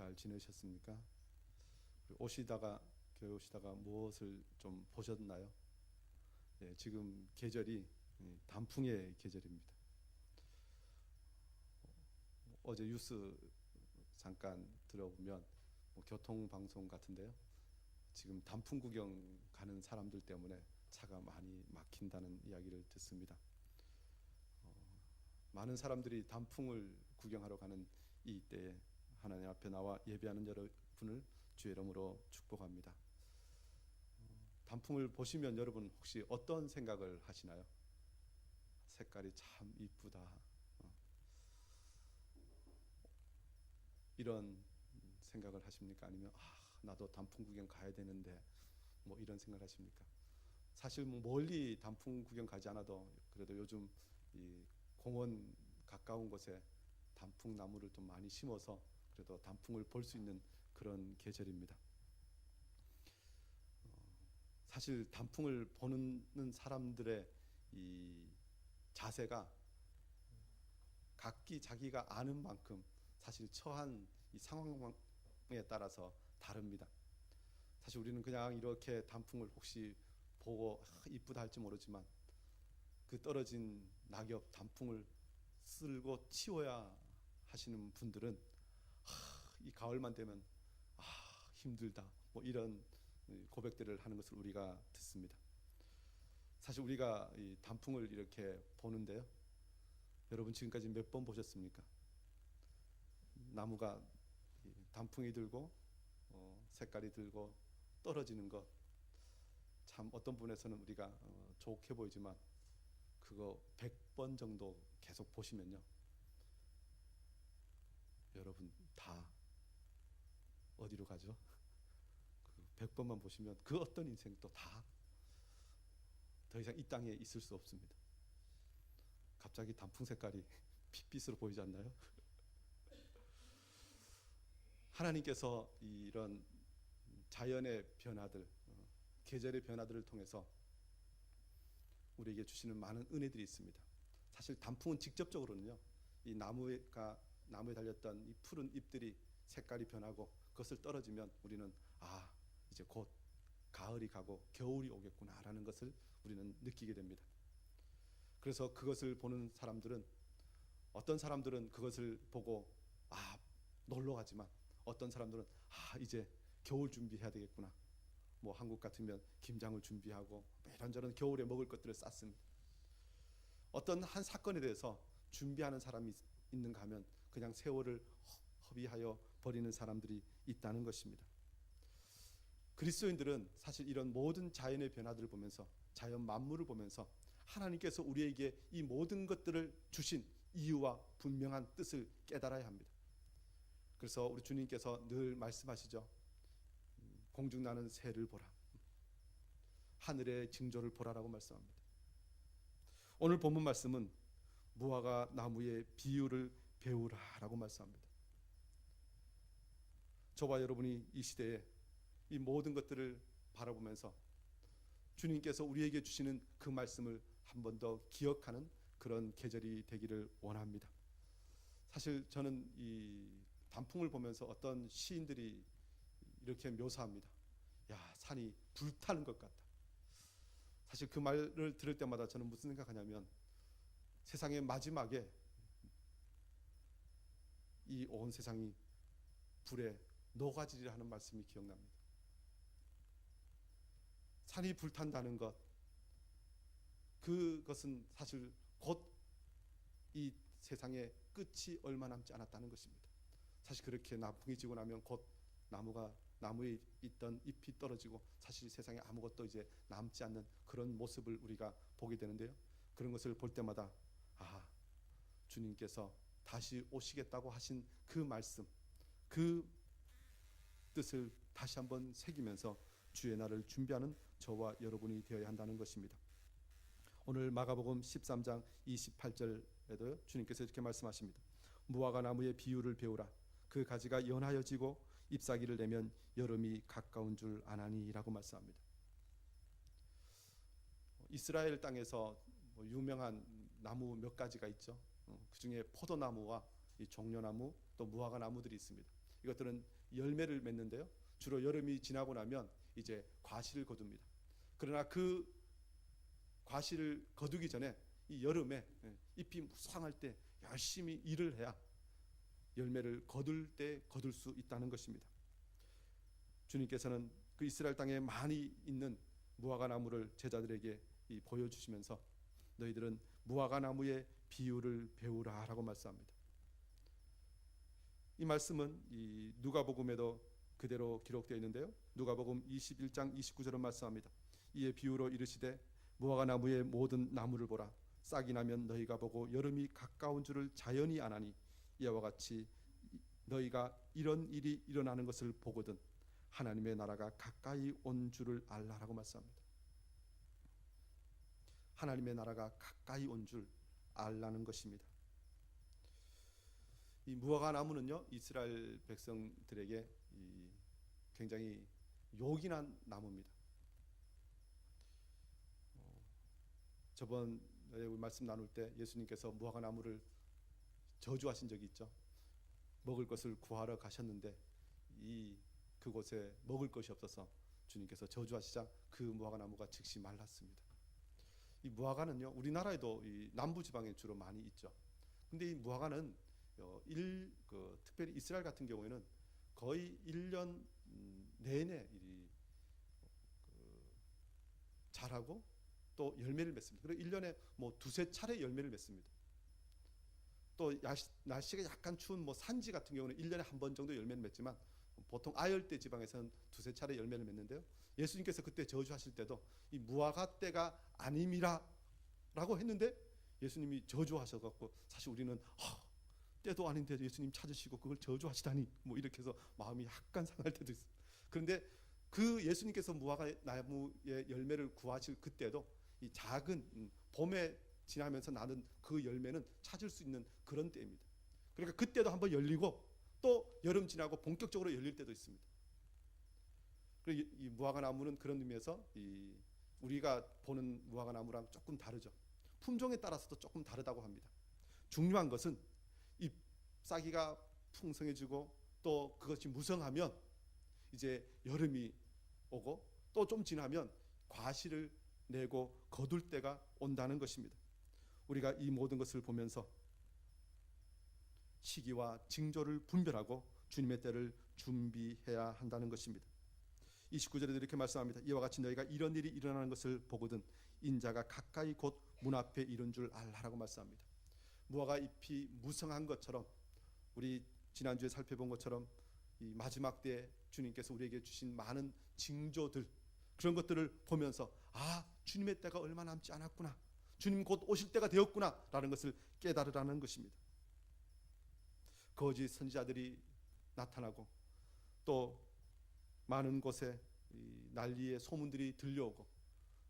잘 지내셨습니까? 교회 오시다가 무엇을 좀 보셨나요? 지금 계절이 단풍의 계절입니다. 어제 뉴스 잠깐 들어보면 교통 방송 같은데요. 지금 단풍 구경 가는 사람들 때문에 차가 많이 막힌다는 이야기를 듣습니다. 많은 사람들이 단풍을 구경하러 가는 이 때에 하나님 앞에 나와 예배하는 여러분을 주의 이름으로 축복합니다. 단풍을 보시면 여러분 혹시 어떤 생각을 하시나요? 색깔이 참 이쁘다. 이런 생각을 하십니까? 아니면 나도 단풍 구경 가야 되는데 뭐 이런 생각을 하십니까? 사실 멀리 단풍 구경 가지 않아도 그래도 요즘 이 공원 가까운 곳에 단풍 나무를 좀 많이 심어서 그래도 단풍을 볼 수 있는 그런 계절입니다. 사실 단풍을 보는 사람들의 이 자세가 각기 자기가 아는 만큼 사실 처한 이 상황에 따라서 다릅니다. 사실 우리는 그냥 이렇게 단풍을 혹시 보고 이쁘다 할지 모르지만 그 떨어진 낙엽 단풍을 쓸고 치워야 하시는 분들은 이 가을만 되면 힘들다 뭐 이런 고백들을 하는 것을 우리가 듣습니다. 사실 우리가 이 단풍을 이렇게 보는데요. 여러분 지금까지 몇 번 보셨습니까? 나무가 단풍이 들고 색깔이 들고 떨어지는 것 참 어떤 분에서는 우리가 좋게 보이지만 그거 100번 정도 계속 보시면요. 여러분 다 어디로 가죠? 그 100번만 보시면 그 어떤 인생도 다 더 이상 이 땅에 있을 수 없습니다. 갑자기 단풍 색깔이 핏빛으로 보이지 않나요? 하나님께서 이런 자연의 변화들, 계절의 변화들을 통해서 우리에게 주시는 많은 은혜들이 있습니다. 사실 단풍은 직접적으로는요, 이 나무에 달렸던 이 푸른 잎들이 색깔이 변하고 그것을 떨어지면 우리는 이제 곧 가을이 가고 겨울이 오겠구나라는 것을 우리는 느끼게 됩니다. 그래서 그것을 보는 사람들은 어떤 사람들은 그것을 보고 놀러 가지만 어떤 사람들은 이제 겨울 준비해야 되겠구나. 뭐 한국 같으면 김장을 준비하고 이런저런 겨울에 먹을 것들을 쌌습니다. 어떤 한 사건에 대해서 준비하는 사람이 있는가 하면 그냥 세월을 허비하여 버리는 사람들이 있다는 것입니다. 그리스도인들은 사실 이런 모든 자연의 변화들을 보면서 자연 만물을 보면서 하나님께서 우리에게 이 모든 것들을 주신 이유와 분명한 뜻을 깨달아야 합니다. 그래서 우리 주님께서 늘 말씀하시죠. 공중 나는 새를 보라. 하늘의 징조를 보라라고 말씀합니다. 오늘 본문 말씀은 무화과 나무의 비유를 배우라라고 말씀합니다. 저와 여러분이 이 시대에 이 모든 것들을 바라보면서 주님께서 우리에게 주시는 그 말씀을 한 번 더 기억하는 그런 계절이 되기를 원합니다. 사실 저는 이 단풍을 보면서 어떤 시인들이 이렇게 묘사합니다. 산이 불타는 것 같다. 사실 그 말을 들을 때마다 저는 무슨 생각하냐면 세상의 마지막에 이 온 세상이 불에 녹아지리라 하는 말씀이 기억납니다. 산이 불탄다는 것, 그것은 사실 곧 이 세상의 끝이 얼마 남지 않았다는 것입니다. 사실 그렇게 나풍이 지고 나면 곧 나무에 있던 잎이 떨어지고 사실 세상에 아무것도 이제 남지 않는 그런 모습을 우리가 보게 되는데요. 그런 것을 볼 때마다 주님께서 다시 오시겠다고 하신 그 말씀, 그 뜻을 다시 한번 새기면서 주의 날을 준비하는 저와 여러분이 되어야 한다는 것입니다. 오늘 마가복음 13장 28절에도 주님께서 이렇게 말씀하십니다. 무화과 나무의 비유를 배우라. 그 가지가 연하여지고 잎사귀를 내면 여름이 가까운 줄 아나니라고 말씀합니다. 이스라엘 땅에서 유명한 나무 몇 가지가 있죠. 그 중에 포도나무와 이 종려나무 또 무화과 나무들이 있습니다. 이것들은 열매를 맺는데요. 주로 여름이 지나고 나면 이제 과실을 거둡니다. 그러나 그 과실을 거두기 전에 이 여름에 잎이 무성할 때 열심히 일을 해야 열매를 거둘 때 거둘 수 있다는 것입니다. 주님께서는 그 이스라엘 땅에 많이 있는 무화과 나무를 제자들에게 보여주시면서 너희들은 무화과 나무의 비유를 배우라라고 말씀합니다. 이 말씀은 이 누가복음에도 그대로 기록되어 있는데요. 누가복음 21장 29절은 말씀합니다. 이에 비유로 이르시되 무화과 나무의 모든 나무를 보라. 싹이 나면 너희가 보고 여름이 가까운 줄을 자연히 아나니 이와 같이 너희가 이런 일이 일어나는 것을 보거든 하나님의 나라가 가까이 온 줄을 알라라고 말씀합니다. 하나님의 나라가 가까이 온 줄 알라는 것입니다. 이 무화과 나무는요, 이스라엘 백성들에게 굉장히 요긴한 나무입니다. 저번에 말씀 나눌 때 예수님께서 무화과 나무를 저주하신 적이 있죠. 먹을 것을 구하러 가셨는데 그곳에 먹을 것이 없어서 주님께서 저주하시자 그 무화과 나무가 즉시 말랐습니다. 이 무화과는요, 우리나라에도 이 남부 지방에 주로 많이 있죠. 근데 이 무화과는 특별히 이스라엘 같은 경우에는 거의 1년 내내 자라고 또 열매를 맺습니다. 그리고 1년에 뭐 두세 차례 열매를 맺습니다. 또 날씨가 약간 추운 산지 같은 경우는 1년에 한 번 정도 열매를 맺지만 보통 아열대 지방에서는 두세 차례 열매를 맺는데요. 예수님께서 그때 저주하실 때도 이 무화과 때가 아님이라 라고 했는데 예수님이 저주하셔갖고 사실 우리는 때도 아닌데 예수님 찾으시고 그걸 저주하시다니 이렇게 해서 마음이 약간 상할 때도 있어요. 그런데 그 예수님께서 무화과 나무의 열매를 구하실 그때도 이 작은 봄에 지나면서 나는 그 열매는 찾을 수 있는 그런 때입니다. 그러니까 그때도 한번 열리고 또 여름 지나고 본격적으로 열릴 때도 있습니다. 그리고 이 무화과 나무는 그런 의미에서 우리가 보는 무화과 나무랑 조금 다르죠. 품종에 따라서도 조금 다르다고 합니다. 중요한 것은 잎사귀가 풍성해지고 또 그것이 무성하면 이제 여름이 오고 또 좀 지나면 과실을 내고 거둘 때가 온다는 것입니다. 우리가 이 모든 것을 보면서 시기와 징조를 분별하고 주님의 때를 준비해야 한다는 것입니다. 29절에도 이렇게 말씀합니다. 이와 같이 너희가 이런 일이 일어나는 것을 보거든 인자가 가까이 곧 문 앞에 이른 줄 알라라고 말씀합니다. 무화과 잎이 무성한 것처럼 우리 지난주에 살펴본 것처럼 이 마지막 때에 주님께서 우리에게 주신 많은 징조들, 그런 것들을 보면서 주님의 때가 얼마 남지 않았구나, 주님 곧 오실 때가 되었구나 라는 것을 깨달으라는 것입니다. 거짓 선지자들이 나타나고 또 많은 곳에 난리의 소문들이 들려오고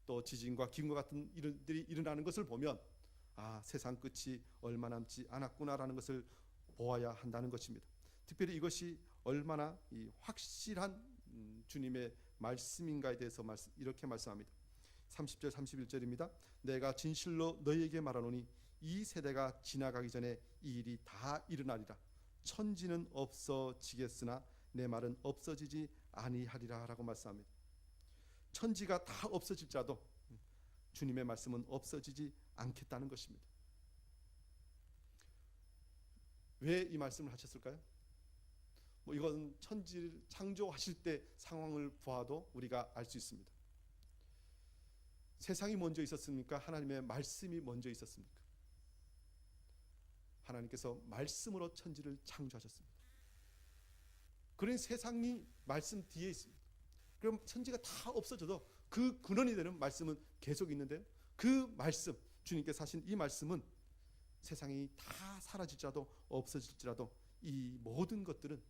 또 지진과 기근과 같은 일들이 일어나는 것을 보면 세상 끝이 얼마 남지 않았구나라는 것을 보아야 한다는 것입니다. 특별히 이것이 얼마나 확실한 주님의 말씀인가에 대해서 이렇게 말씀합니다. 30절 31절입니다. 내가 진실로 너희에게 말하노니 이 세대가 지나가기 전에 이 일이 다 일어나리라. 천지는 없어지겠으나 내 말은 없어지지 아니하리라 라고 말씀합니다. 천지가 다 없어질지라도 주님의 말씀은 없어지지 않겠다는 것입니다. 왜 이 말씀을 하셨을까요? 이건 천지를 창조하실 때 상황을 보아도 우리가 알 수 있습니다. 세상이 먼저 있었습니까? 하나님의 말씀이 먼저 있었습니까? 하나님께서 말씀으로 천지를 창조하셨습니다. 그러니 세상이 말씀 뒤에 있습니다. 그럼 천지가 다 없어져도 그 근원이 되는 말씀은 계속 있는데요. 그 말씀, 주님께서 하신 이 말씀은 세상이 다 사라질지라도 없어질지라도 이 모든 것들은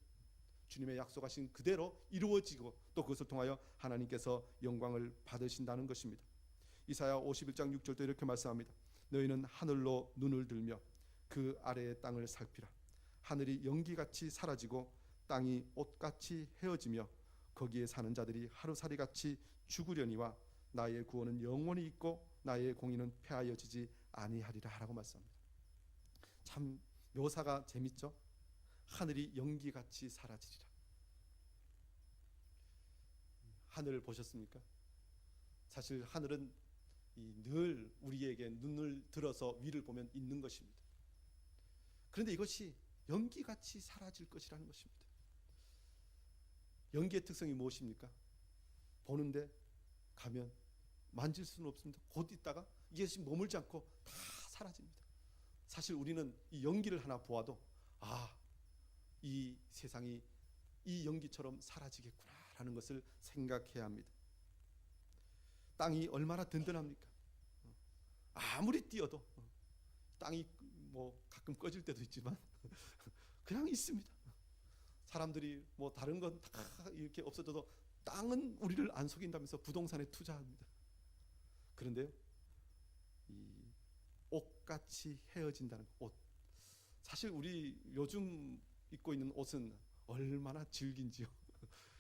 주님의 약속하신 그대로 이루어지고 또 그것을 통하여 하나님께서 영광을 받으신다는 것입니다. 이사야 51장 6절도 이렇게 말씀합니다. 너희는 하늘로 눈을 들며 그 아래의 땅을 살피라. 하늘이 연기같이 사라지고 땅이 옷같이 헤어지며 거기에 사는 자들이 하루살이같이 죽으려니와 나의 구원은 영원히 있고 나의 공의는 폐하여지지 아니하리라 라고 말씀합니다. 참 묘사가 재밌죠. 하늘이 연기같이 사라지리라. 하늘을 보셨습니까? 사실 하늘은 늘 우리에게 눈을 들어서 위를 보면 있는 것입니다. 그런데 이것이 연기같이 사라질 것이라는 것입니다. 연기의 특성이 무엇입니까? 보는데 가면 만질 수는 없습니다. 곧 있다가 이것이 머물지 않고 다 사라집니다. 사실 우리는 이 연기를 하나 보아도 이 세상이 이 연기처럼 사라지겠구나라는 것을 생각해야 합니다. 땅이 얼마나 든든합니까? 아무리 뛰어도 땅이 뭐 가끔 꺼질 때도 있지만 그냥 있습니다. 사람들이 뭐 다른 건 다 이렇게 없어져도 땅은 우리를 안 속인다면서 부동산에 투자합니다. 그런데요, 이 옷같이 헤어진다는 옷. 사실 우리 요즘 입고 있는 옷은 얼마나 질긴지요.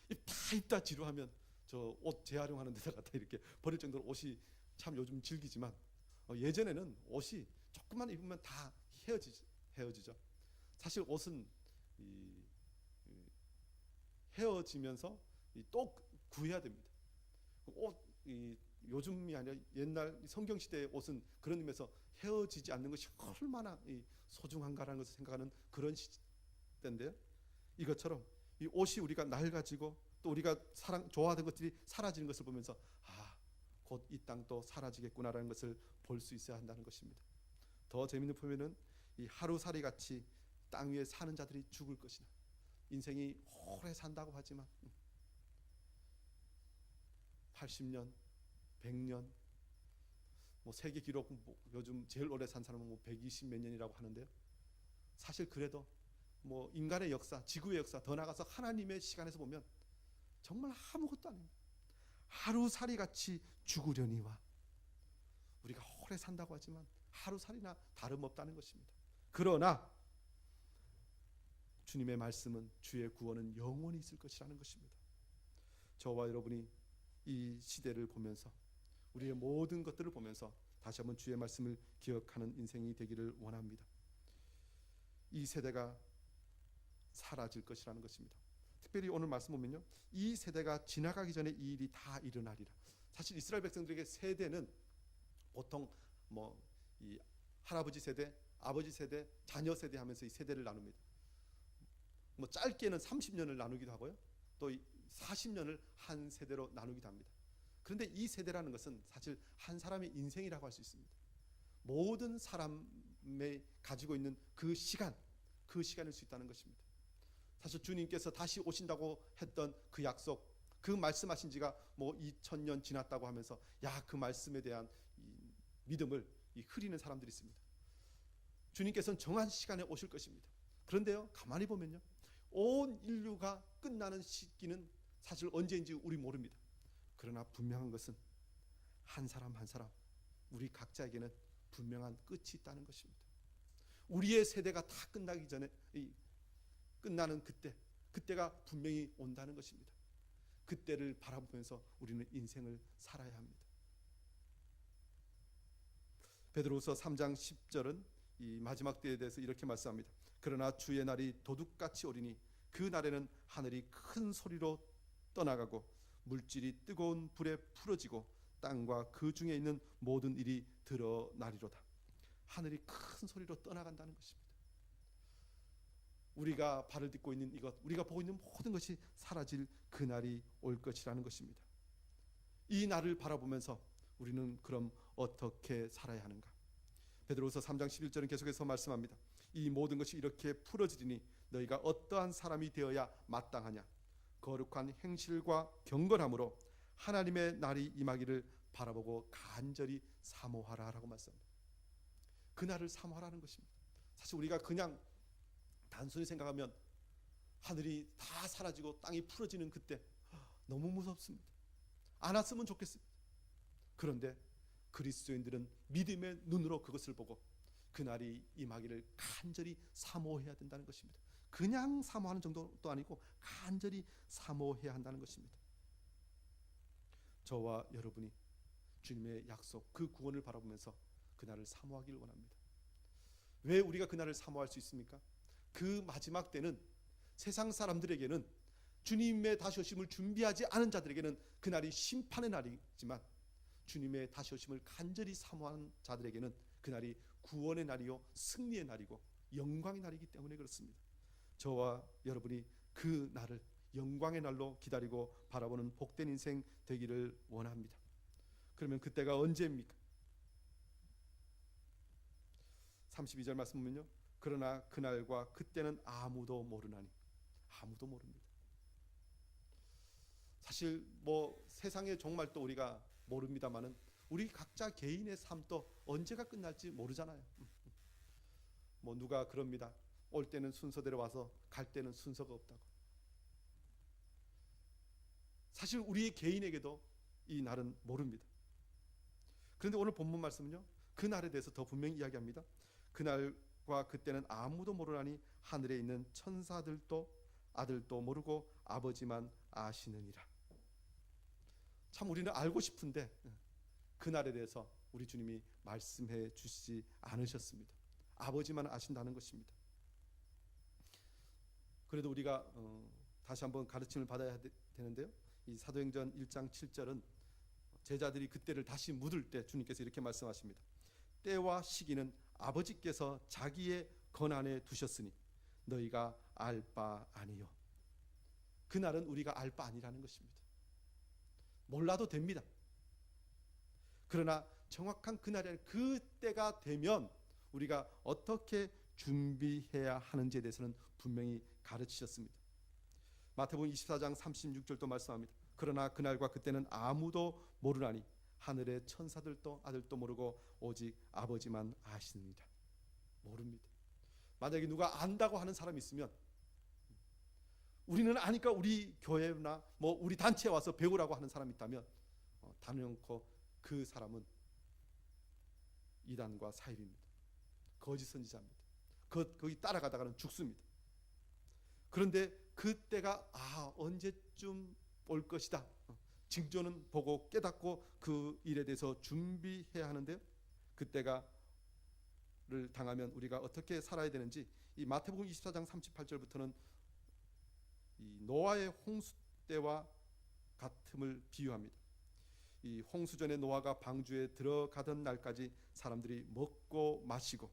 다 입다 지루하면 저 옷 재활용하는 데다가 다 이렇게 버릴 정도로 옷이 참 요즘 질기지만 예전에는 옷이 조금만 입으면 다 헤어지죠. 사실 옷은 헤어지면서 또 구해야 됩니다. 옷 요즘이 아니라 옛날 성경 시대의 옷은 그런 의미에서 헤어지지 않는 것이 얼마나 소중한가라는 것을 생각하는 그런 시대인데요. 이것처럼 이 옷이 우리가 낡아지고 또 우리가 좋아하던 것들이 사라지는 것을 보면서 곧 이 땅도 사라지겠구나라는 것을 볼 수 있어야 한다는 것입니다. 더 재미있는 표현은 이 하루살이 같이 땅 위에 사는 자들이 죽을 것이나. 인생이 오래 산다고 하지만 80년, 100년, 뭐 세계 기록 요즘 제일 오래 산 사람은 뭐 120 몇 년이라고 하는데요. 사실 그래도 뭐 인간의 역사, 지구의 역사, 더 나아가서 하나님의 시간에서 보면 정말 아무것도 아닙니다. 하루살이 같이 죽으려니와. 우리가 오래 산다고 하지만 하루살이나 다름없다는 것입니다. 그러나 주님의 말씀은, 주의 구원은 영원히 있을 것이라는 것입니다. 저와 여러분이 이 시대를 보면서, 우리의 모든 것들을 보면서 다시 한번 주의 말씀을 기억하는 인생이 되기를 원합니다. 이 세대가 사라질 것이라는 것입니다. 특별히 오늘 말씀 보면요, 이 세대가 지나가기 전에 이 일이 다 일어나리라. 사실 이스라엘 백성들에게 세대는 보통 뭐 이 할아버지 세대, 아버지 세대, 자녀 세대 하면서 이 세대를 나눕니다. 뭐 짧게는 30년을 나누기도 하고요, 또 40년을 한 세대로 나누기도 합니다. 그런데 이 세대라는 것은 사실 한 사람의 인생이라고 할 수 있습니다. 모든 사람이 가지고 있는 그 시간일 수 있다는 것입니다. 사실 주님께서 다시 오신다고 했던 그 약속, 그 말씀하신 지가 뭐 2000년 지났다고 하면서 그 말씀에 대한 이 믿음을 흐리는 사람들이 있습니다. 주님께서는 정한 시간에 오실 것입니다. 그런데요, 가만히 보면요, 온 인류가 끝나는 시기는 사실 언제인지 우리 모릅니다. 그러나 분명한 것은 한 사람 한 사람, 우리 각자에게는 분명한 끝이 있다는 것입니다. 우리의 세대가 다 끝나기 전에 끝나는 그때가 분명히 온다는 것입니다. 그때를 바라보면서 우리는 인생을 살아야 합니다. 베드로후서 3장 10절은 이 마지막 때에 대해서 이렇게 말씀합니다. 그러나 주의 날이 도둑같이 오리니 그 날에는 하늘이 큰 소리로 떠나가고 물질이 뜨거운 불에 풀어지고 땅과 그 중에 있는 모든 일이 드러나리로다. 하늘이 큰 소리로 떠나간다는 것입니다. 우리가 발을 딛고 있는 이것, 우리가 보고 있는 모든 것이 사라질 그 날이 올 것이라는 것입니다. 이 날을 바라보면서 우리는 그럼 어떻게 살아야 하는가? 베드로후서 3장 11절은 계속해서 말씀합니다. 이 모든 것이 이렇게 풀어지리니 너희가 어떠한 사람이 되어야 마땅하냐? 거룩한 행실과 경건함으로 하나님의 날이 임하기를 바라보고 간절히 사모하라라고 말씀합니다. 그 날을 사모하라는 것입니다. 사실 우리가 그냥 단순히 생각하면 하늘이 다 사라지고 땅이 풀어지는 그때 너무 무섭습니다. 안 왔으면 좋겠습니다. 그런데 그리스도인들은 믿음의 눈으로 그것을 보고 그날이 임하기를 간절히 사모해야 된다는 것입니다. 그냥 사모하는 정도도 아니고 간절히 사모해야 한다는 것입니다. 저와 여러분이 주님의 약속, 그 구원을 바라보면서 그날을 사모하기를 원합니다. 왜 우리가 그날을 사모할 수 있습니까? 그 마지막 때는 세상 사람들에게는, 주님의 다시 오심을 준비하지 않은 자들에게는 그날이 심판의 날이지만, 주님의 다시 오심을 간절히 사모하는 자들에게는 그날이 구원의 날이요 승리의 날이고 영광의 날이기 때문에 그렇습니다. 저와 여러분이 그 날을 영광의 날로 기다리고 바라보는 복된 인생 되기를 원합니다. 그러면 그때가 언제입니까? 32절 말씀 보면요, 그러나 그날과 그때는 아무도 모르나니. 아무도 모릅니다. 사실 세상의 종말도 우리가 모릅니다만은 우리 각자 개인의 삶도 언제가 끝날지 모르잖아요. 누가 그럽니다. 올 때는 순서대로 와서 갈 때는 순서가 없다고. 사실 우리 개인에게도 이 날은 모릅니다. 그런데 오늘 본문 말씀은요, 그 날에 대해서 더 분명히 이야기합니다. 그날과 그때는 아무도 모르나니 하늘에 있는 천사들도 아들도 모르고 아버지만 아시느니라. 참 우리는 알고 싶은데 그날에 대해서 우리 주님이 말씀해 주시지 않으셨습니다. 아버지만 아신다는 것입니다. 그래도 우리가 다시 한번 가르침을 받아야 되는데요, 이 사도행전 1장 7절은 제자들이 그때를 다시 묻을 때 주님께서 이렇게 말씀하십니다. 때와 시기는 아버지께서 자기의 권한에 두셨으니 너희가 알 바 아니요. 그날은 우리가 알 바 아니라는 것입니다. 몰라도 됩니다. 그러나 정확한 그날에 그때가 되면 우리가 어떻게 준비해야 하는지에 대해서는 분명히 가르치셨습니다. 마태복음 24장 36절도 말씀합니다. 그러나 그날과 그때는 아무도 모르나니 하늘의 천사들도 아들도 모르고 오직 아버지만 아시느니라. 모릅니다. 만약에 누가 안다고 하는 사람이 있으면, 우리는 아니까 우리 교회나 우리 단체에 와서 배우라고 하는 사람이 있다면 단연코 그 사람은 이단과 사입입니다. 거짓 선지자입니다. 거기 따라가다가는 죽습니다. 그런데 그때가 언제쯤 올 것이다, 징조는 보고 깨닫고 그 일에 대해서 준비해야 하는데요, 그때가를 당하면 우리가 어떻게 살아야 되는지 이 마태복음 24장 38절부터는 이 노아의 홍수 때와 같음을 비유합니다. 이 홍수전에 노아가 방주에 들어가던 날까지 사람들이 먹고 마시고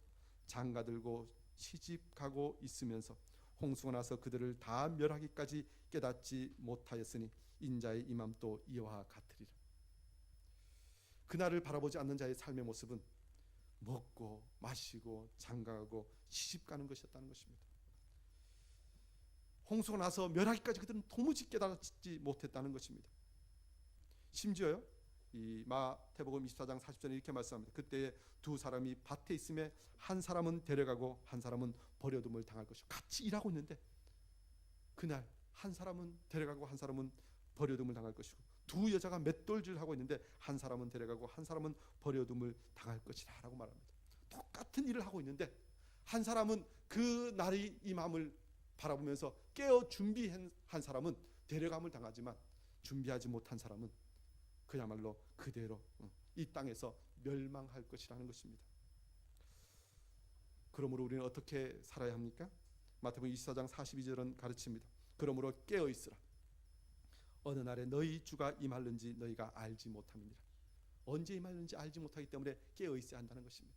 장가들고 시집가고 있으면서 홍수가 나서 그들을 다 멸하기까지 깨닫지 못하였으니 인자의 임함도 이와 같으리라. 그날을 바라보지 않는 자의 삶의 모습은 먹고 마시고 장가가고 시집가는 것이었다는 것입니다. 홍수가 나서 멸하기까지 그들은 도무지 깨닫지 못했다는 것입니다. 심지어요, 이 마태복음 24장 40절에 이렇게 말씀합니다. 그때 두 사람이 밭에 있음에 한 사람은 데려가고 한 사람은 버려둠을 당할 것이고, 같이 일하고 있는데 그날 한 사람은 데려가고 한 사람은 버려둠을 당할 것이고, 두 여자가 맷돌질하고 있는데 한 사람은 데려가고 한 사람은 버려둠을 당할 것이다 라고 말합니다. 똑같은 일을 하고 있는데 한 사람은 그 날이 임함을 바라보면서 깨어 준비한 사람은 데려감을 당하지만 준비하지 못한 사람은 그야말로 그대로 이 땅에서 멸망할 것이라는 것입니다. 그러므로 우리는 어떻게 살아야 합니까? 마태복음 24장 42절은 가르칩니다. 그러므로 깨어 있으라. 어느 날에 너희 주가 임할는지 너희가 알지 못함이니라. 언제 임할는지 알지 못하기 때문에 깨어 있어야 한다는 것입니다.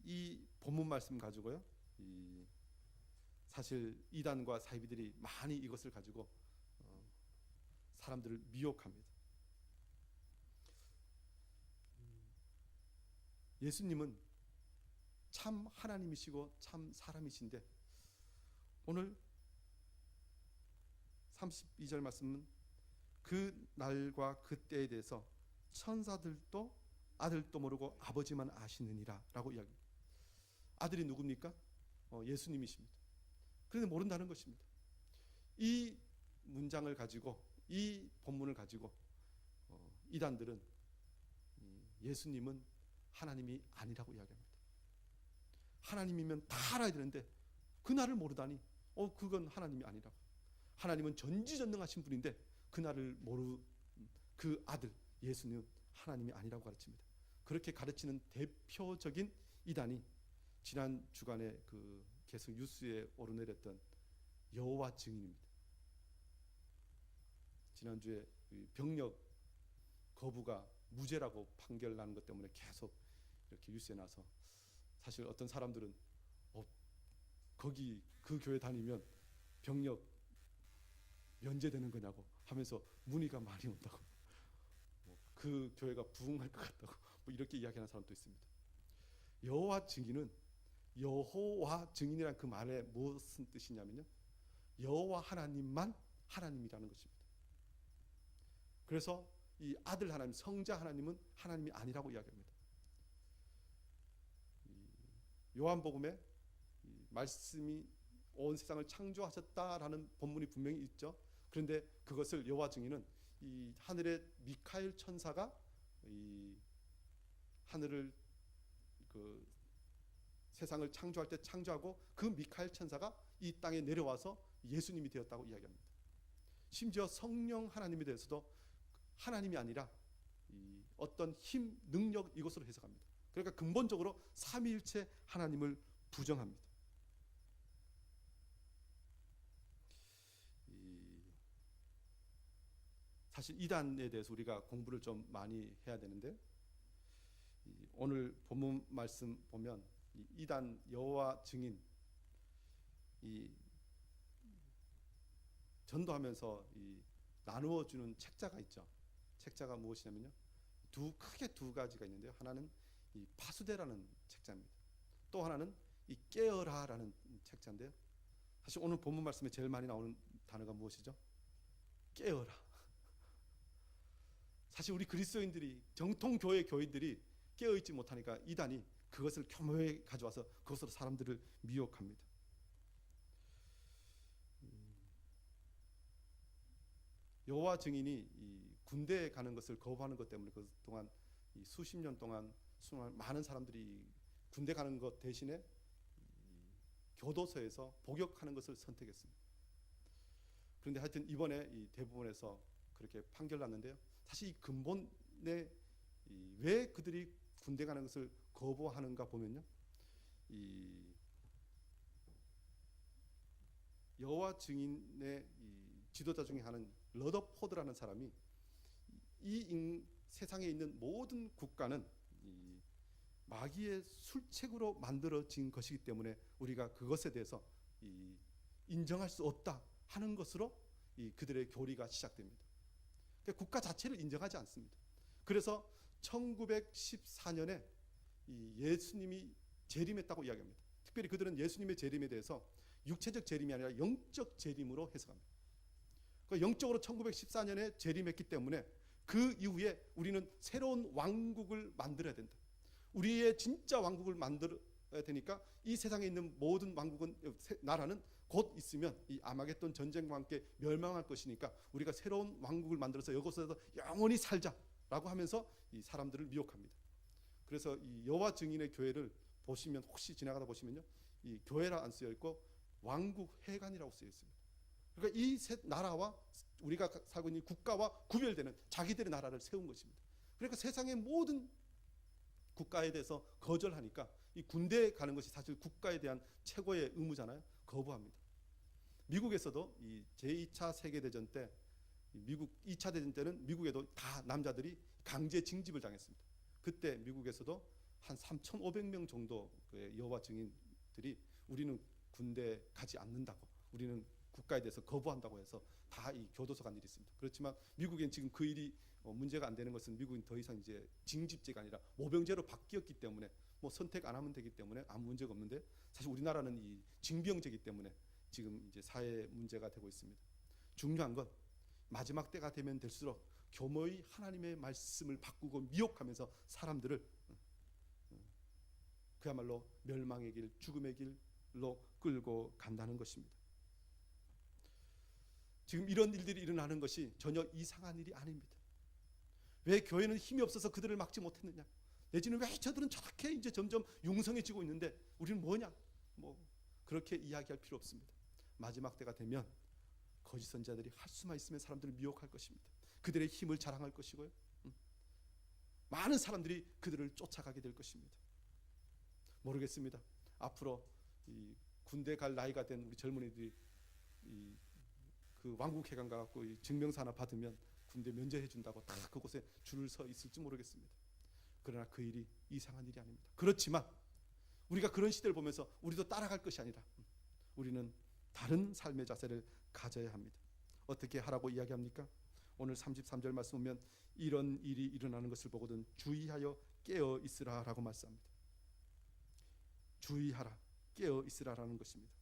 이 본문 말씀 가지고요, 사실 이단과 사이비들이 많이 이것을 가지고 사람들을 미혹합니다. 예수님은 참 하나님이시고 참 사람이신데 오늘 32절 말씀은 그 날과 그 때에 대해서 천사들도 아들도 모르고 아버지만 아시느니라 라고 이야기합니다. 아들이 누굽니까? 예수님이십니다. 그런데 모른다는 것입니다. 이 문장을 가지고, 이 본문을 가지고 이단들은 예수님은 하나님이 아니라고 이야기합니다. 하나님이면 다 알아야 되는데 그날을 모르다니 그건 하나님이 아니라고. 하나님은 전지전능하신 분인데 그날을 모르 그 아들 예수님은 하나님이 아니라고 가르칩니다. 그렇게 가르치는 대표적인 이단이 지난 주간에 계속 뉴스에 오르내렸던 여호와 증인입니다. 지난주에 병력 거부가 무죄라고 판결나는 것 때문에 계속 이렇게 뉴스에 나서 사실 어떤 사람들은 거기 그 교회 다니면 병력 면제되는 거냐고 하면서 문의가 많이 온다고, 그 교회가 부흥할 것 같다고 이렇게 이야기하는 사람도 있습니다. 여호와 증인은 여호와 증인이란 그 말에 무슨 뜻이냐면요, 여호와 하나님만 하나님이라는 것입니다. 그래서 이 아들 하나님, 성자 하나님은 하나님이 아니라고 이야기합니다. 요한복음에 말씀이 온 세상을 창조하셨다라는 본문이 분명히 있죠. 그런데 그것을 여호와 증인은 이 하늘의 미카엘 천사가 이 하늘을 세상을 창조할 때 창조하고 그 미카엘 천사가 이 땅에 내려와서 예수님이 되었다고 이야기합니다. 심지어 성령 하나님에 대해서도 하나님이 아니라 어떤 힘, 능력 이것으로 해석합니다. 그러니까 근본적으로 삼위일체 하나님을 부정합니다. 사실 이단에 대해서 우리가 공부를 좀 많이 해야 되는데, 오늘 본문 말씀 보면 이단 여호와 증인 전도하면서 나누어 주는 책자가 있죠. 책자가 무엇이냐면요, 크게 두 가지가 있는데요. 하나는 이 파수대라는 책자입니다. 또 하나는 이 깨어라라는 책자인데요. 사실 오늘 본문 말씀에 제일 많이 나오는 단어가 무엇이죠? 깨어라. 사실 우리 그리스도인들이, 정통 교회 교인들이 깨어있지 못하니까 이단이 그것을 교묘하게 가져와서 그것으로 사람들을 미혹합니다. 여호와 증인이 군대에 가는 것을 거부하는 것 때문에 그동안 수십 년 동안 많은 사람들이 군대 가는 것 대신에 교도소에서 복역하는 것을 선택했습니다. 그런데 하여튼 이번에 대법원에서 그렇게 판결 났는데요. 사실 이 근본에 왜 그들이 군대 가는 것을 거부하는가 보면요, 이 여호와 증인의 지도자 중에 하나는 러더포드라는 사람이 세상에 있는 모든 국가는 마귀의 술책으로 만들어진 것이기 때문에 우리가 그것에 대해서 인정할 수 없다 하는 것으로 그들의 교리가 시작됩니다. 그러니까 국가 자체를 인정하지 않습니다. 그래서 1914년에 예수님이 재림했다고 이야기합니다. 특별히 그들은 예수님의 재림에 대해서 육체적 재림이 아니라 영적 재림으로 해석합니다. 그러니까 영적으로 1914년에 재림했기 때문에 그 이후에 우리는 새로운 왕국을 만들어야 된다. 우리의 진짜 왕국을 만들어야 되니까 이 세상에 있는 모든 왕국은, 나라는 곧 있으면 이 아마겟돈 전쟁과 함께 멸망할 것이니까 우리가 새로운 왕국을 만들어서 이곳에서 영원히 살자라고 하면서 이 사람들을 미혹합니다. 그래서 이 여호와 증인의 교회를 보시면, 혹시 지나가다 보시면요, 이 교회라 안 쓰여 있고 왕국 회관이라고 쓰여 있습니다. 그러니까 이 나라와 우리가 살고 있는 국가와 구별되는 자기들의 나라를 세운 것입니다. 그러니까 세상의 모든 국가에 대해서 거절하니까 이 군대에 가는 것이 사실 국가에 대한 최고의 의무잖아요. 거부합니다. 미국에서도 이 제2차 세계대전 때, 미국 2차 대전 때는 미국에도 다 남자들이 강제 징집을 당했습니다. 그때 미국에서도 한 3,500명 정도의 여호와 증인들이 우리는 군대 가지 않는다고, 우리는 국가에 대해서 거부한다고 해서 다 이 교도소 간 일이 있습니다. 그렇지만 미국엔 지금 그 일이 문제가 안 되는 것은 미국은 더 이상 이제 징집제가 아니라 모병제로 바뀌었기 때문에 선택 안 하면 되기 때문에 아무 문제가 없는데, 사실 우리나라는 이 징병제이기 때문에 지금 이제 사회 문제가 되고 있습니다. 중요한 건 마지막 때가 되면 될수록 교묘히 하나님의 말씀을 바꾸고 미혹하면서 사람들을 그야말로 멸망의 길, 죽음의 길로 끌고 간다는 것입니다. 지금 이런 일들이 일어나는 것이 전혀 이상한 일이 아닙니다. 왜 교회는 힘이 없어서 그들을 막지 못했느냐? 내지는 왜 저들은 저렇게 이제 점점 융성해지고 있는데 우리는 뭐냐? 그렇게 이야기할 필요 없습니다. 마지막 때가 되면 거짓 선지자들이 할 수만 있으면 사람들을 미혹할 것입니다. 그들의 힘을 자랑할 것이고요. 많은 사람들이 그들을 쫓아가게 될 것입니다. 모르겠습니다. 앞으로 이 군대 갈 나이가 된 우리 젊은이들이 그 왕국회관 가갖고 이 증명서 하나 받으면 군대 면제해 준다고 다 그곳에 줄을 서 있을지 모르겠습니다. 그러나 그 일이 이상한 일이 아닙니다. 그렇지만 우리가 그런 시대를 보면서 우리도 따라갈 것이 아니라 우리는 다른 삶의 자세를 가져야 합니다. 어떻게 하라고 이야기합니까? 오늘 33절 말씀 보면 이런 일이 일어나는 것을 보거든 주의하여 깨어 있으라라고 말씀합니다. 주의하라, 깨어 있으라라는 것입니다.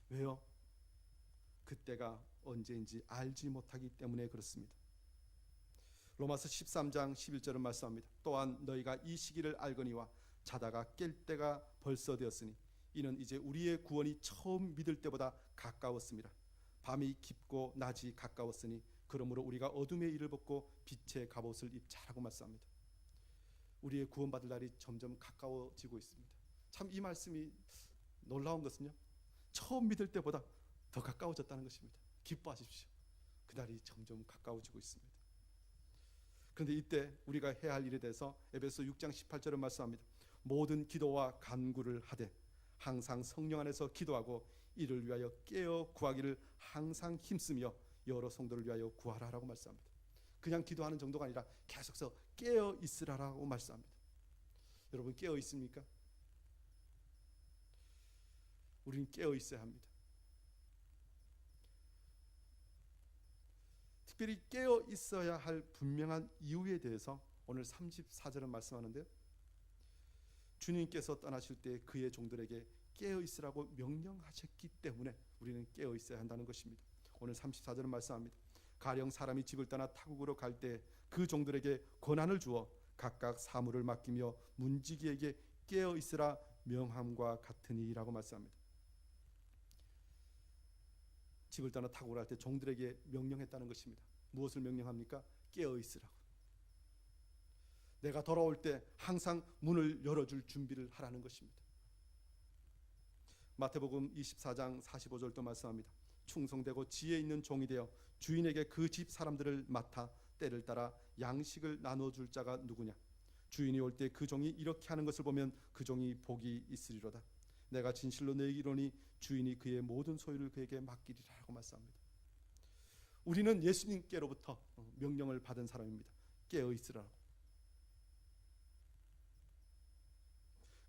왜요? 그때가 언제인지 알지 못하기 때문에 그렇습니다. 로마서 13장 11절은 말씀합니다. 또한 너희가 이 시기를 알거니와 자다가 깰 때가 벌써 되었으니 이는 이제 우리의 구원이 처음 믿을 때보다 가까웠습니다. 밤이 깊고 낮이 가까웠으니 그러므로 우리가 어둠의 일을 벗고 빛의 갑옷을 입자라고 말씀합니다. 우리의 구원받을 날이 점점 가까워지고 있습니다. 참 이 말씀이 놀라운 것은요, 처음 믿을 때보다 더 가까워졌다는 것입니다. 기뻐하십시오. 그날이 점점 가까워지고 있습니다. 그런데 이때 우리가 해야 할 일에 대해서 에베소 6장 18절은 말씀합니다. 모든 기도와 간구를 하되 항상 성령 안에서 기도하고 이를 위하여 깨어 구하기를 항상 힘쓰며 여러 성도를 위하여 구하라라고 말씀합니다. 그냥 기도하는 정도가 아니라 계속해서 깨어 있으라라고 말씀합니다. 여러분 깨어 있습니까? 우리는 깨어 있어야 합니다. 특별히 깨어 있어야 할 분명한 이유에 대해서 오늘 34절은 말씀하는데요. 주님께서 떠나실 때 그의 종들에게 깨어 있으라고 명령하셨기 때문에 우리는 깨어 있어야 한다는 것입니다. 오늘 34절은 말씀합니다. 가령 사람이 집을 떠나 타국으로 갈 때 그 종들에게 권한을 주어 각각 사물을 맡기며 문지기에게 깨어 있으라 명함과 같으니라고 말씀합니다. 집을 떠나 타국으로 갈 때 종들에게 명령했다는 것입니다. 무엇을 명령합니까? 깨어 있으라고. 내가 돌아올 때 항상 문을 열어줄 준비를 하라는 것입니다. 마태복음 24장 45절도 말씀합니다. 충성되고 지혜 있는 종이 되어 주인에게 그 집 사람들을 맡아 때를 따라 양식을 나눠줄 자가 누구냐? 주인이 올 때 그 종이 이렇게 하는 것을 보면 그 종이 복이 있으리로다. 내가 진실로 너희에게 이르노니 주인이 그의 모든 소유를 그에게 맡기리라고 말씀합니다. 우리는 예수님께로부터 명령을 받은 사람입니다. 깨어 있으라고.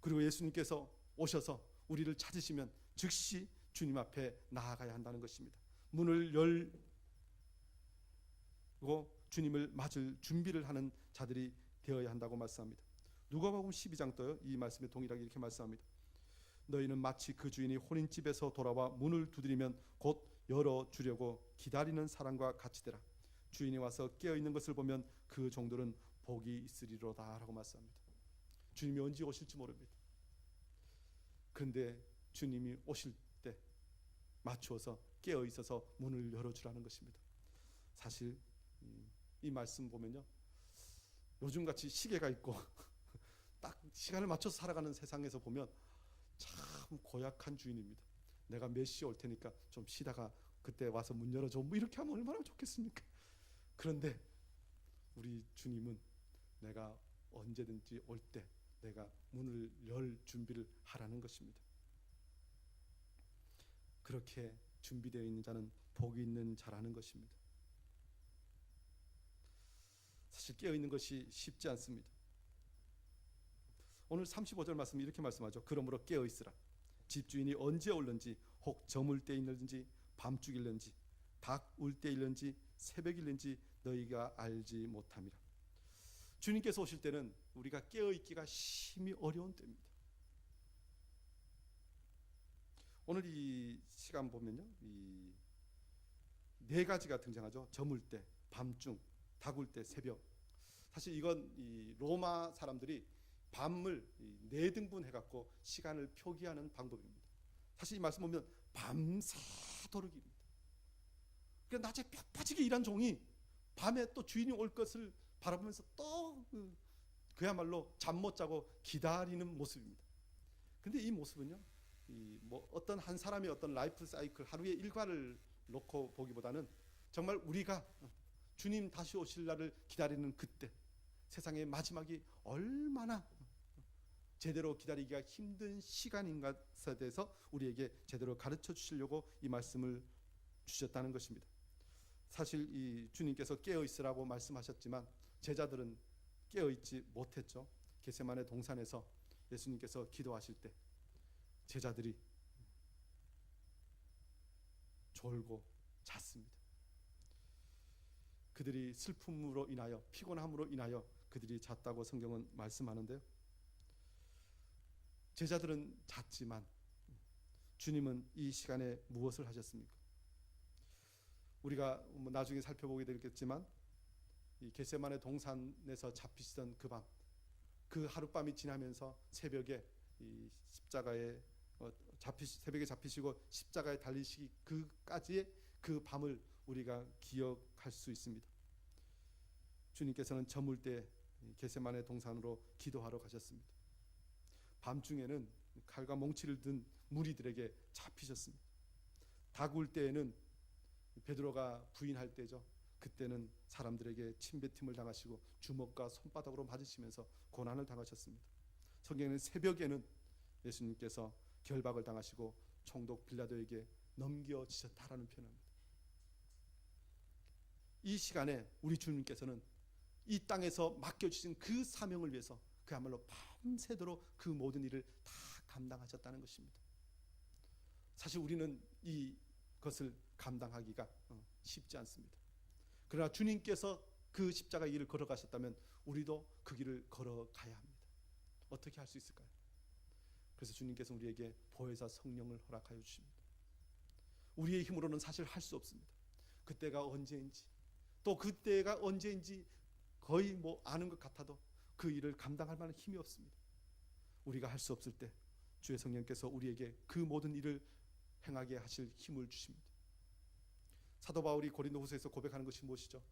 그리고 예수님께서 오셔서 우리를 찾으시면 즉시 주님 앞에 나아가야 한다는 것입니다. 문을 열고 주님을 맞을 준비를 하는 자들이 되어야 한다고 말씀합니다. 누가복음 12장도요. 이 말씀에 동일하게 이렇게 말씀합니다. 너희는 마치 그 주인이 혼인집에서 돌아와 문을 두드리면 곧 열어주려고 기다리는 사람과 같이 되라. 주인이 와서 깨어있는 것을 보면 그 종들은 복이 있으리로다 라고 말씀합니다. 주님이 언제 오실지 모릅니다. 그런데 주님이 오실 때 맞추어서 깨어있어서 문을 열어주라는 것입니다. 사실 이 말씀 보면요, 요즘같이 시계가 있고 딱 시간을 맞춰서 살아가는 세상에서 보면 참 고약한 주인입니다. 내가 몇 시에 올 테니까 좀 쉬다가 그때 와서 문 열어줘, 뭐 이렇게 하면 얼마나 좋겠습니까? 그런데 우리 주님은 내가 언제든지 올 때 내가 문을 열 준비를 하라는 것입니다. 그렇게 준비되어 있는 자는 복이 있는 자라는 것입니다. 사실 깨어있는 것이 쉽지 않습니다. 오늘 35절 말씀이 이렇게 말씀하죠. 그러므로 깨어있으라. 집주인이 언제 올는지 혹 저물 때 있는지 밤중일는지 닭 울 때 있는지 새벽일는지 너희가 알지 못함이라. 주님께서 오실 때는 우리가 깨어있기가 심히 어려운 때입니다. 오늘 이 시간 보면요, 이 네 가지가 등장하죠. 저물 때, 밤중, 닭 울 때, 새벽. 사실 이건 이 로마 사람들이 밤을 네 등분 해갖고 시간을 표기하는 방법입니다. 사실 이 말씀 보면 밤새도록입니다. 그러니까 낮에 뼈 빠지게 일한 종이 밤에 또 주인이 올 것을 바라보면서 또 그야말로 잠 못 자고 기다리는 모습입니다. 그런데 이 모습은요, 뭐 어떤 한 사람의 어떤 라이프 사이클, 하루의 일과를 놓고 보기보다는 정말 우리가 주님 다시 오실 날을 기다리는 그때, 세상의 마지막이 얼마나 제대로 기다리기가 힘든 시간인 것에 대해서 우리에게 제대로 가르쳐 주시려고 이 말씀을 주셨다는 것입니다. 사실 이 주님께서 깨어 있으라고 말씀하셨지만 제자들은 깨어 있지 못했죠. 겟세마네 동산에서 예수님께서 기도하실 때 제자들이 졸고 잤습니다. 그들이 슬픔으로 인하여, 피곤함으로 인하여 그들이 잤다고 성경은 말씀하는데요. 제자들은 잤지만 주님은 이 시간에 무엇을 하셨습니까? 우리가 나중에 살펴보게 되겠지만 이 겟세마네 동산에서 잡히시던 그 밤, 그 하룻밤이 지나면서 새벽에 이 십자가에 새벽에 잡히시고 십자가에 달리시기 그까지의 그 밤을 우리가 기억할 수 있습니다. 주님께서는 저물 때 겟세마네 동산으로 기도하러 가셨습니다. 밤중에는 칼과 몽치를 든 무리들에게 잡히셨습니다. 다구울 때에는 베드로가 부인할 때죠. 그때는 사람들에게 침뱉음을 당하시고 주먹과 손바닥으로 맞으시면서 고난을 당하셨습니다. 성경에는 새벽에는 예수님께서 결박을 당하시고 총독 빌라도에게 넘겨지셨다라는 표현합니다. 이 시간에 우리 주님께서는 이 땅에서 맡겨주신 그 사명을 위해서 그야말로 밤새도록 그 모든 일을 다 감당하셨다는 것입니다. 사실 우리는 이것을 감당하기가 쉽지 않습니다. 그러나 주님께서 그 십자가 길을 걸어가셨다면 우리도 그 길을 걸어가야 합니다. 어떻게 할 수 있을까요? 그래서 주님께서 우리에게 보혜사 성령을 허락하여 주십니다. 우리의 힘으로는 사실 할 수 없습니다. 그때가 언제인지, 또 그때가 언제인지 거의 아는 것 같아도 그 일을 감당할 만한 힘이 없습니다. 우리가 할 수 없을 때 주의 성령께서 우리에게 그 모든 일을 행하게 하실 힘을 주십니다. 사도 바울이 고린도후서에서 고백하는 것이 무엇이죠?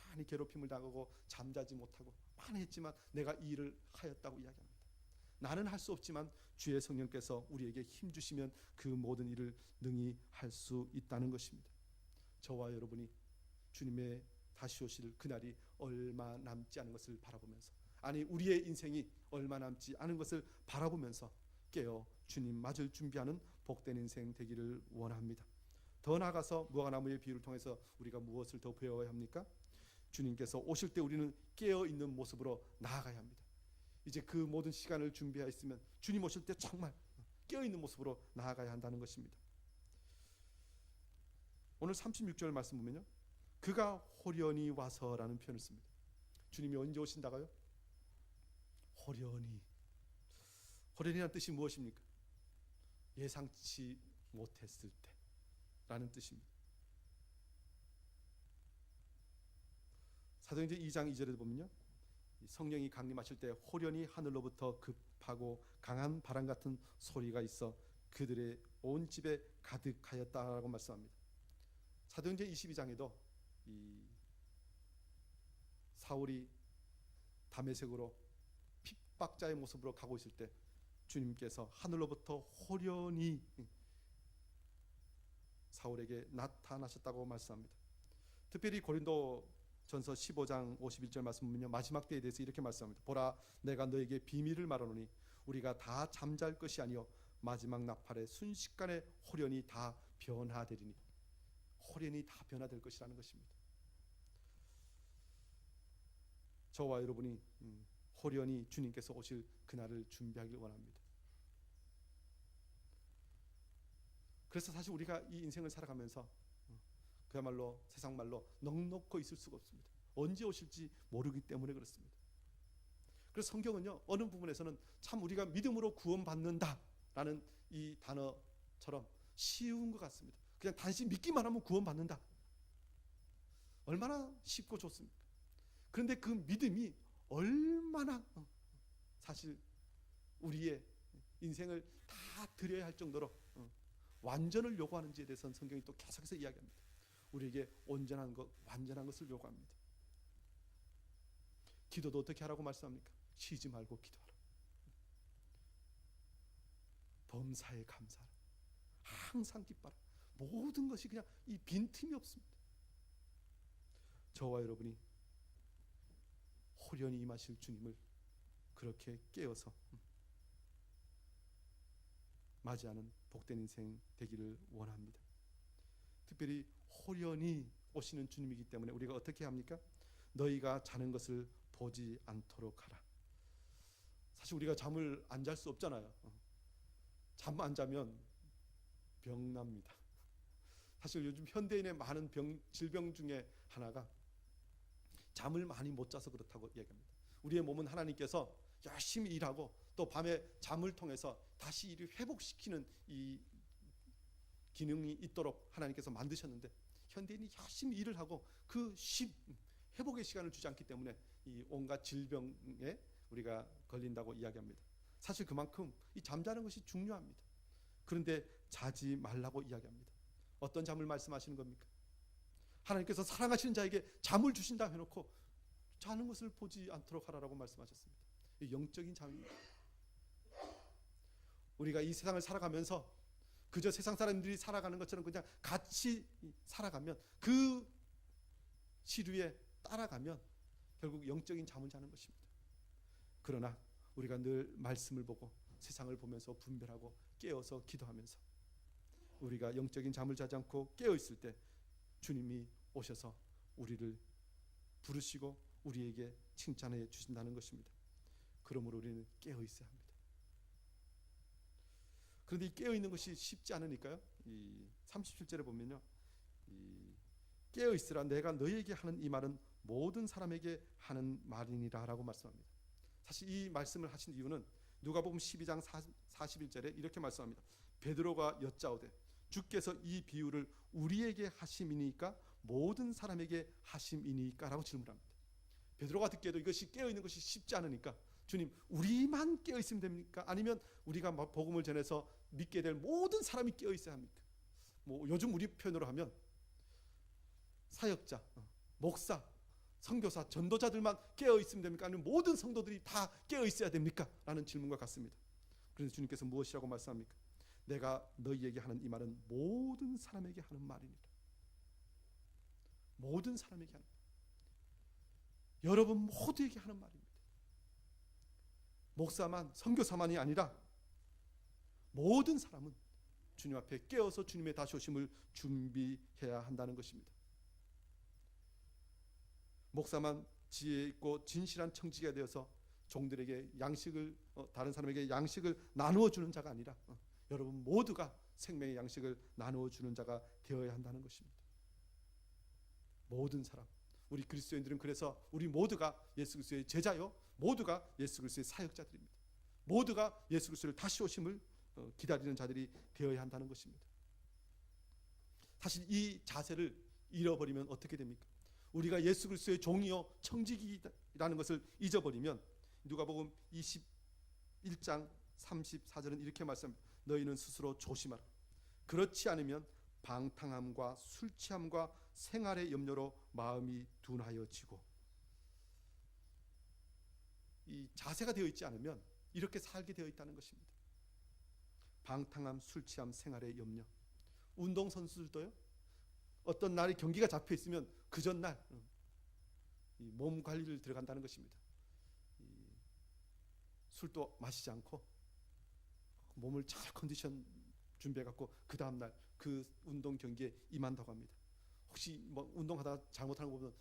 많이 괴롭힘을 당하고 잠자지 못하고 많이 했지만 내가 이 일을 하였다고 이야기합니다. 나는 할 수 없지만 주의 성령께서 우리에게 힘 주시면 그 모든 일을 능히 할 수 있다는 것입니다. 저와 여러분이 주님의 다시 오실 그날이 얼마 남지 않은 것을 바라보면서, 아니 우리의 인생이 얼마 남지 않은 것을 바라보면서 깨어 주님 맞을 준비하는 복된 인생 되기를 원합니다. 더 나아가서 무화과나무의 비유를 통해서 우리가 무엇을 더 배워야 합니까? 주님께서 오실 때 우리는 깨어 있는 모습으로 나아가야 합니다. 이제 그 모든 시간을 준비하였으면 주님 오실 때 정말 깨어 있는 모습으로 나아가야 한다는 것입니다. 오늘 36절 말씀 보면요, 그가 호련히 와서라는 표현을 씁니다. 주님이 언제 오신다고요? 호련히. 호련히라는 뜻이 무엇입니까? 예상치 못했을 때라는 뜻입니다. 사도행전 2장 2절에 보면요, 성령이 강림하실 때 호련히 하늘로부터 급하고 강한 바람 같은 소리가 있어 그들의 온 집에 가득하였다라고 말씀합니다. 사도행전 22장에도 이 사울이 다메섹으로 핍박자의 모습으로 가고 있을 때 주님께서 하늘로부터 호련히 사울에게 나타나셨다고 말씀합니다. 특별히 고린도 전서 15장 51절 말씀 보면요, 마지막 때에 대해서 이렇게 말씀합니다. 보라, 내가 너에게 비밀을 말하노니 우리가 다 잠잘 것이 아니요 마지막 나팔에 순식간에 호련히 다 변화되리니. 호련히 다 변화될 것이라는 것입니다. 저와 여러분이 호련히 주님께서 오실 그날을 준비하길 원합니다. 그래서 사실 우리가 이 인생을 살아가면서 그야말로 세상 말로 넉넉히 있을 수가 없습니다. 언제 오실지 모르기 때문에 그렇습니다. 그래서 성경은요, 어느 부분에서는 참 우리가 믿음으로 구원받는다라는 이 단어처럼 쉬운 것 같습니다. 그냥 단지 믿기만 하면 구원받는다. 얼마나 쉽고 좋습니까? 그런데 그 믿음이 얼마나 사실 우리의 인생을 다 드려야 할 정도로 완전을 요구하는지에 대해서는 성경이 또 계속해서 이야기합니다. 우리에게 온전한 것, 완전한 것을 요구합니다. 기도도 어떻게 하라고 말씀합니까? 쉬지 말고 기도하라. 범사에 감사하라. 항상 기뻐하라. 모든 것이 그냥 이 빈틈이 없습니다. 저와 여러분이 호련히 임하실 주님을 그렇게 깨어서 맞이하는 복된 인생 되기를 원합니다. 특별히 호련히 오시는 주님이기 때문에 우리가 어떻게 합니까? 너희가 자는 것을 보지 않도록 하라. 사실 우리가 잠을 안 잘 수 없잖아요. 잠 안 자면 병납니다. 사실 요즘 현대인의 많은 질병 중에 하나가 잠을 많이 못 자서 그렇다고 얘기합니다. 우리의 몸은 하나님께서 열심히 일하고 또 밤에 잠을 통해서 다시 일을 회복시키는 이 기능이 있도록 하나님께서 만드셨는데 현대인이 열심히 일을 하고 그 회복의 시간을 주지 않기 때문에 이 온갖 질병에 우리가 걸린다고 이야기합니다. 사실 그만큼 이 잠자는 것이 중요합니다. 그런데 자지 말라고 이야기합니다. 어떤 잠을 말씀하시는 겁니까? 하나님께서 사랑하시는 자에게 잠을 주신다 해놓고 자는 것을 보지 않도록 하라라고 말씀하셨습니다. 영적인 잠입니다. 우리가 이 세상을 살아가면서 그저 세상 사람들이 살아가는 것처럼 그냥 같이 살아가면 그 시류에 따라가면 결국 영적인 잠을 자는 것입니다. 그러나 우리가 늘 말씀을 보고 세상을 보면서 분별하고 깨어서 기도하면서 우리가 영적인 잠을 자지 않고 깨어 있을 때 주님이 오셔서 우리를 부르시고 우리에게 칭찬해 주신다는 것입니다. 그러므로 우리는 깨어 있어야 합니다. 그런데 이 깨어 있는 것이 쉽지 않으니까요. 이 37절에 보면요. 깨어 있으라 내가 너희에게 하는 이 말은 모든 사람에게 하는 말이니라라고 말씀합니다. 사실 이 말씀을 하신 이유는 누가복음 12장 41절에 이렇게 말씀합니다. 베드로가 여짜오되 주께서 이 비유를 우리에게 하심이니까 모든 사람에게 하심이니까라고 질문합니다. 베드로가 듣기에도 이것이 깨어 있는 것이 쉽지 않으니까 주님 우리만 깨어 있으면 됩니까? 아니면 우리가 복음을 전해서 믿게 될 모든 사람이 깨어 있어야 합니까? 뭐 요즘 우리 표현으로 하면 사역자, 목사, 선교사, 전도자들만 깨어 있으면 됩니까? 아니면 모든 성도들이 다 깨어 있어야 됩니까? 라는 질문과 같습니다. 그래서 주님께서 무엇이라고 말씀합니까? 내가 너희에게 하는 이 말은 모든 사람에게 하는 말이니라. 모든 사람에게 하는 말. 여러분 모두에게 하는 말입니다. 목사만, 선교사만이 아니라 모든 사람은 주님 앞에 깨어서 주님의 다시 오심을 준비해야 한다는 것입니다. 목사만 지혜 있고 진실한 청지기가 되어서 종들에게 양식을 다른 사람에게 양식을 나누어 주는 자가 아니라 여러분 모두가 생명의 양식을 나누어 주는 자가 되어야 한다는 것입니다. 모든 사람, 우리 그리스도인들은 그래서 우리 모두가 예수 그리스도의 제자요, 모두가 예수 그리스도의 사역자들입니다. 모두가 예수 그리스도를 다시 오심을 기다리는 자들이 되어야 한다는 것입니다. 사실 이 자세를 잃어버리면 어떻게 됩니까? 우리가 예수 그리스도의 종이요 청지기라는 것을 잊어버리면 누가복음 21장 34절은 이렇게 말씀합니다. 너희는 스스로 조심하라. 그렇지 않으면 방탕함과 술 취함과 생활의 염려로 마음이 둔하여지고, 이 자세가 되어 있지 않으면 이렇게 살게 되어 있다는 것입니다. 방탕함, 술 취함, 생활의 염려. 운동 선수들도요. 어떤 날이 경기가 잡혀 있으면 그 전날 몸 관리를 들어간다는 것입니다. 술도 마시지 않고 몸을 잘 컨디션 준비해 갖고 그 다음 날 그 운동 경기에 임한다고 합니다. 혹시 뭐 운동하다 잘못하는 거 보면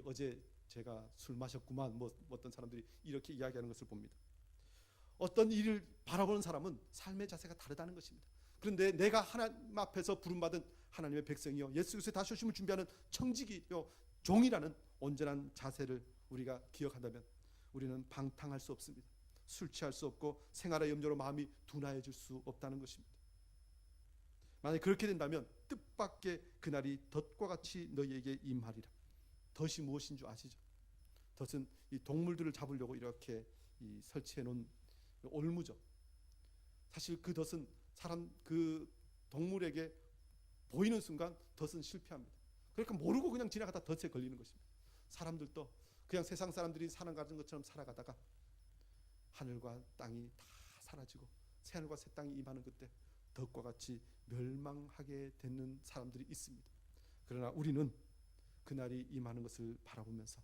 어제 제가 술 마셨구만, 뭐 어떤 사람들이 이렇게 이야기하는 것을 봅니다. 어떤 일을 바라보는 사람은 삶의 자세가 다르다는 것입니다. 그런데 내가 하나님 앞에서 부름받은 하나님의 백성이요, 예수 그리스도의 다시 오심을 준비하는 청지기요, 종이라는 온전한 자세를 우리가 기억한다면 우리는 방탕할 수 없습니다. 술 취할 수 없고 생활의 염려로 마음이 둔하여질 수 없다는 것입니다. 만약 그렇게 된다면 뜻밖의 그날이 덫과 같이 너희에게 임하리라. 덫이 무엇인 줄 아시죠? 덫은 이 동물들을 잡으려고 이렇게 설치해 놓은 올무죠. 사실 그 덫은 그 동물에게 보이는 순간 덫은 실패합니다. 그러니까 모르고 그냥 지나가다 덫에 걸리는 것입니다. 사람들도 그냥 세상 사람들이 살아가는 것처럼 살아가다가 하늘과 땅이 다 사라지고 새하늘과 새 땅이 임하는 그때 덫과 같이 멸망하게 되는 사람들이 있습니다. 그러나 우리는 그날이 임하는 것을 바라보면서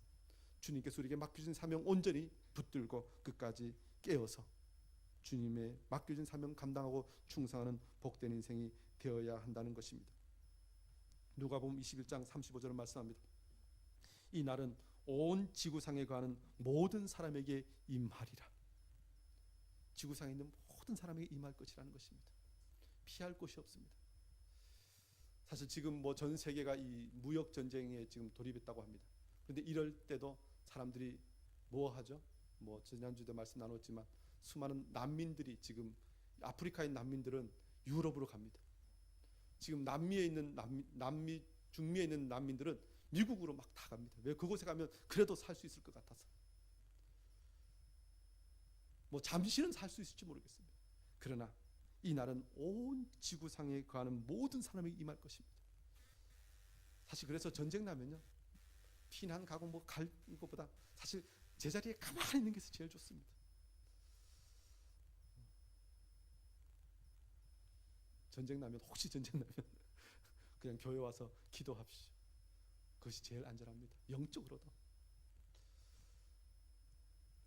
주님께서 우리에게 맡겨진 사명 온전히 붙들고 끝까지 깨어서 주님의 맡겨진 사명 감당하고 충성하는 복된 인생이 되어야 한다는 것입니다. 누가복음 21장 35절은 말씀합니다. 이 날은 온 지구상에 거하는 모든 사람에게 임하리라. 지구상에 있는 모든 사람에게 임할 것이라는 것입니다. 피할 곳이 없습니다. 사실 지금 뭐 전 세계가 이 무역 전쟁에 지금 돌입했다고 합니다. 그런데 이럴 때도 사람들이 뭐 하죠? 뭐 지난주에도 말씀 나눴지만 수많은 난민들이 지금 아프리카의 난민들은 유럽으로 갑니다. 지금 남미에 있는 남미 중미에 있는 난민들은 미국으로 막 다 갑니다. 왜? 그곳에 가면 그래도 살 수 있을 것 같아서. 뭐 잠시는 살 수 있을지 모르겠습니다. 그러나 이 날은 온 지구상에 거하는 모든 사람에게 임할 것입니다. 사실 그래서 전쟁 나면요, 피난 가고 뭐 갈 것보다 사실 제자리에 가만히 있는 게 제일 좋습니다. 전쟁 나면, 혹시 전쟁 나면 그냥 교회 와서 기도합시오. 그것이 제일 안전합니다. 영적으로도.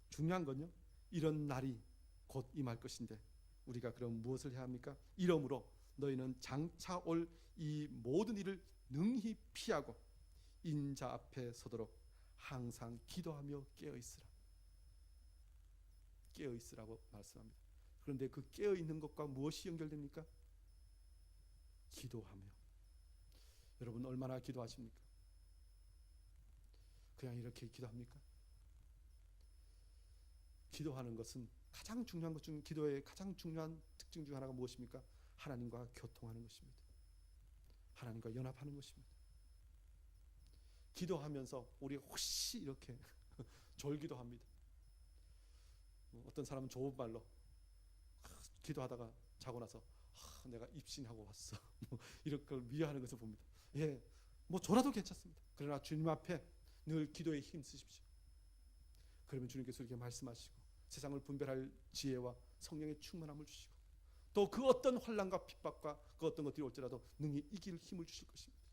중요한 건요, 이런 날이 곧 임할 것인데 우리가 그럼 무엇을 해야 합니까? 이러므로 너희는 장차 올 이 모든 일을 능히 피하고 인자 앞에 서도록 항상 기도하며 깨어있으라. 깨어있으라고 말씀합니다. 그런데 그 깨어있는 것과 무엇이 연결됩니까? 기도하며. 여러분 얼마나 기도하십니까? 그냥 이렇게 기도합니까? 기도하는 것은 가장 중요한 것 중, 기도의 가장 중요한 특징 중 하나가 무엇입니까? 하나님과 교통하는 것입니다. 하나님과 연합하는 것입니다. 기도하면서 우리 혹시 이렇게 졸기도 합니다. 어떤 사람은 좋은 말로 기도하다가 자고 나서 내가 입신하고 왔어 이런 걸 위로하는 것을 봅니다. 예, 뭐 졸아도 괜찮습니다. 그러나 주님 앞에 늘 기도에 힘쓰십시오. 그러면 주님께서 이렇게 말씀하시고 세상을 분별할 지혜와 성령의 충만함을 주시고 또 그 어떤 환난과 핍박과 그 어떤 것들이 올지라도 능히 이길 힘을 주실 것입니다.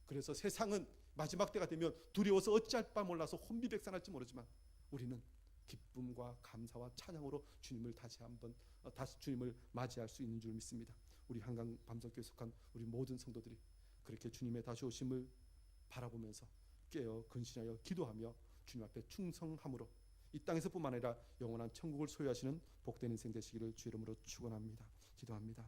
그래서 세상은 마지막 때가 되면 두려워서 어찌할 바 몰라서 혼비백산할지 모르지만 우리는 기쁨과 감사와 찬양으로 주님을 다시 주님을 맞이할 수 있는 줄 믿습니다. 우리 한강 밤성교회 속한 우리 모든 성도들이 그렇게 주님의 다시 오심을 바라보면서 깨어 근신하여 기도하며 주님 앞에 충성함으로 이 땅에서뿐만 아니라 영원한 천국을 소유하시는 복된 인생 되시기를 주 이름으로 축원합니다. 기도합니다.